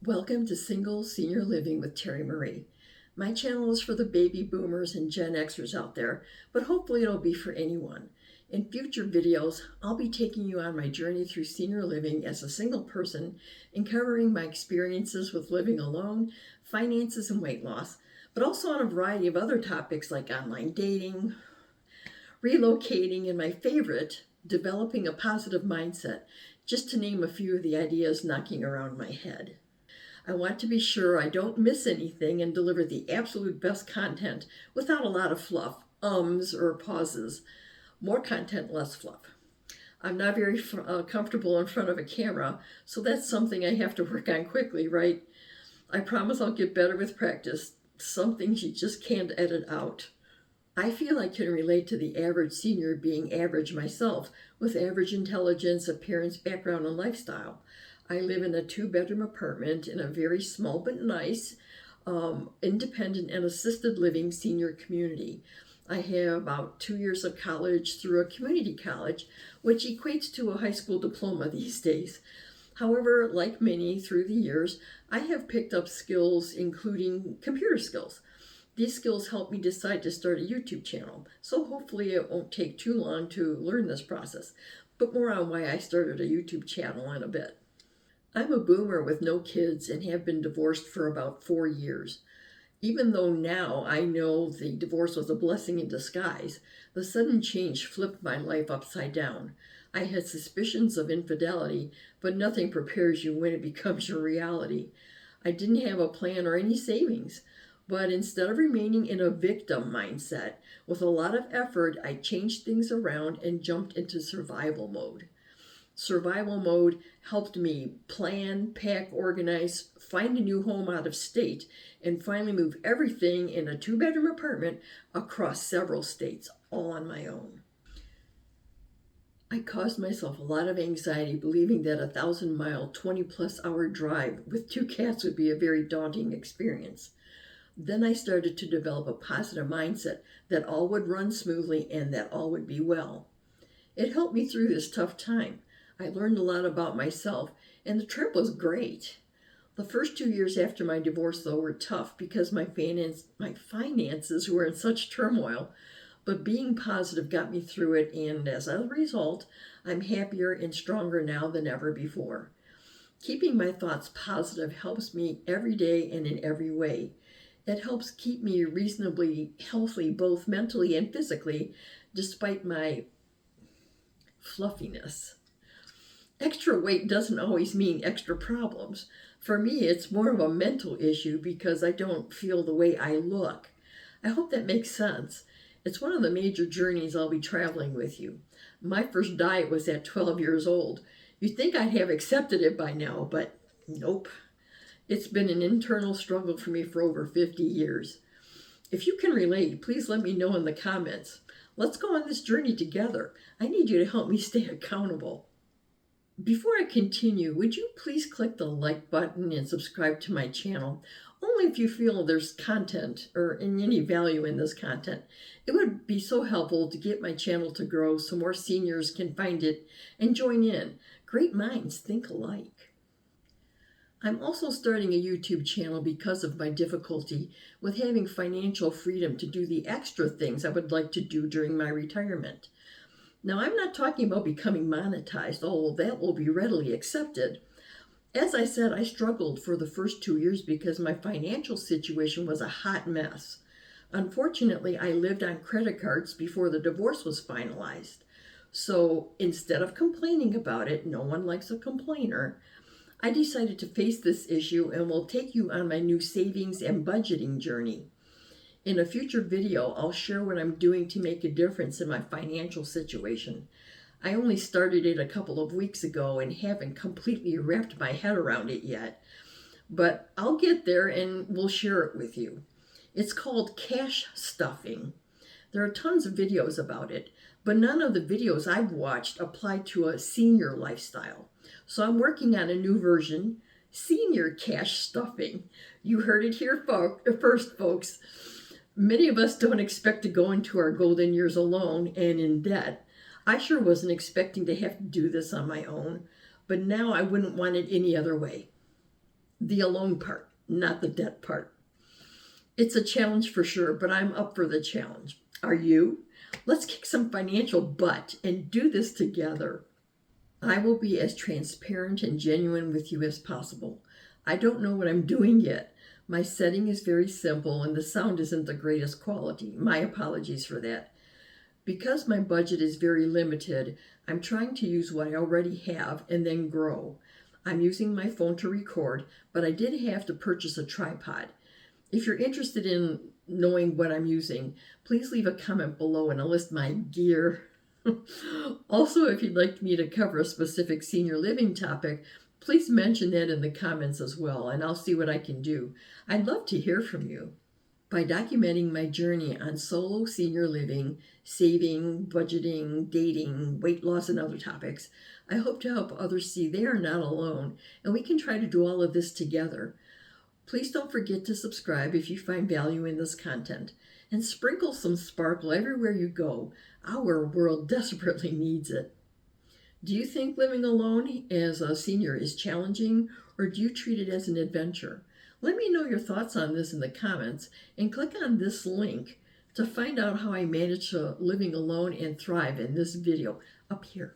Welcome to Single Senior Living with Terry Marie. My channel is for the baby boomers and Gen Xers out there, but hopefully it'll be for anyone. In future videos, I'll be taking you on my journey through senior living as a single person and covering my experiences with living alone, finances, and weight loss, but also on a variety of other topics like online dating, relocating, and my favorite, developing a positive mindset, just to name a few of the ideas knocking around my head. I want to be sure I don't miss anything and deliver the absolute best content without a lot of fluff, or pauses. More content, less fluff. I'm not very comfortable in front of a camera, so that's something I have to work on quickly, right? I promise I'll get better with practice. Some things you just can't edit out. I feel I can relate to the average senior being average myself, with average intelligence, appearance, background, and lifestyle. I live in a 2-bedroom apartment in a very small but nice, independent and assisted living senior community. I have about 2 years of college through a community college, which equates to a high school diploma these days. However, like many through the years, I have picked up skills, including computer skills. These skills helped me decide to start a YouTube channel, so hopefully it won't take too long to learn this process. But more on why I started a YouTube channel in a bit. I'm a boomer with no kids and have been divorced for about 4 years. Even though now I know the divorce was a blessing in disguise, the sudden change flipped my life upside down. I had suspicions of infidelity, but nothing prepares you when it becomes your reality. I didn't have a plan or any savings, but instead of remaining in a victim mindset, with a lot of effort, I changed things around and jumped into survival mode. Survival mode helped me plan, pack, organize, find a new home out of state, and finally move everything in a 2-bedroom apartment across several states, all on my own. I caused myself a lot of anxiety believing that a 1,000-mile, 20-plus hour drive with 2 cats would be a very daunting experience. Then I started to develop a positive mindset that all would run smoothly and that all would be well. It helped me through this tough time. I learned a lot about myself, and the trip was great. The first 2 years after my divorce, though, were tough because my finances were in such turmoil, but being positive got me through it, and as a result, I'm happier and stronger now than ever before. Keeping my thoughts positive helps me every day and in every way. It helps keep me reasonably healthy, both mentally and physically, despite my fluffiness. Extra weight doesn't always mean extra problems. For me, it's more of a mental issue because I don't feel the way I look. I hope that makes sense. It's one of the major journeys I'll be traveling with you. My first diet was at 12 years old. You'd think I'd have accepted it by now, but nope. It's been an internal struggle for me for over 50 years. If you can relate, please let me know in the comments. Let's go on this journey together. I need you to help me stay accountable. Before I continue, would you please click the like button and subscribe to my channel? Only if you feel there's content or any value in this content. It would be so helpful to get my channel to grow so more seniors can find it and join in. Great minds think alike. I'm also starting a YouTube channel because of my difficulty with having financial freedom to do the extra things I would like to do during my retirement. Now, I'm not talking about becoming monetized, although that will be readily accepted. As I said, I struggled for the first 2 years because my financial situation was a hot mess. Unfortunately, I lived on credit cards before the divorce was finalized. So instead of complaining about it, no one likes a complainer, I decided to face this issue and will take you on my new savings and budgeting journey. In a future video, I'll share what I'm doing to make a difference in my financial situation. I only started it a couple of weeks ago and haven't completely wrapped my head around it yet, but I'll get there and we'll share it with you. It's called cash stuffing. There are tons of videos about it, but none of the videos I've watched apply to a senior lifestyle. So I'm working on a new version, senior cash stuffing. You heard it here first, folks. Many of us don't expect to go into our golden years alone and in debt. I sure wasn't expecting to have to do this on my own, but now I wouldn't want it any other way. The alone part, not the debt part. It's a challenge for sure, but I'm up for the challenge. Are you? Let's kick some financial butt and do this together. I will be as transparent and genuine with you as possible. I don't know what I'm doing yet. My setting is very simple and the sound isn't the greatest quality. My apologies for that. Because my budget is very limited, I'm trying to use what I already have and then grow. I'm using my phone to record, but I did have to purchase a tripod. If you're interested in knowing what I'm using, please leave a comment below and I'll list my gear. Also, if you'd like me to cover a specific senior living topic, please mention that in the comments as well, and I'll see what I can do. I'd love to hear from you. By documenting my journey on solo senior living, saving, budgeting, dating, weight loss, and other topics, I hope to help others see they are not alone, and we can try to do all of this together. Please don't forget to subscribe if you find value in this content, and sprinkle some sparkle everywhere you go. Our world desperately needs it. Do you think living alone as a senior is challenging, or do you treat it as an adventure? Let me know your thoughts on this in the comments, and click on this link to find out how I manage living alone and thrive in this video up here.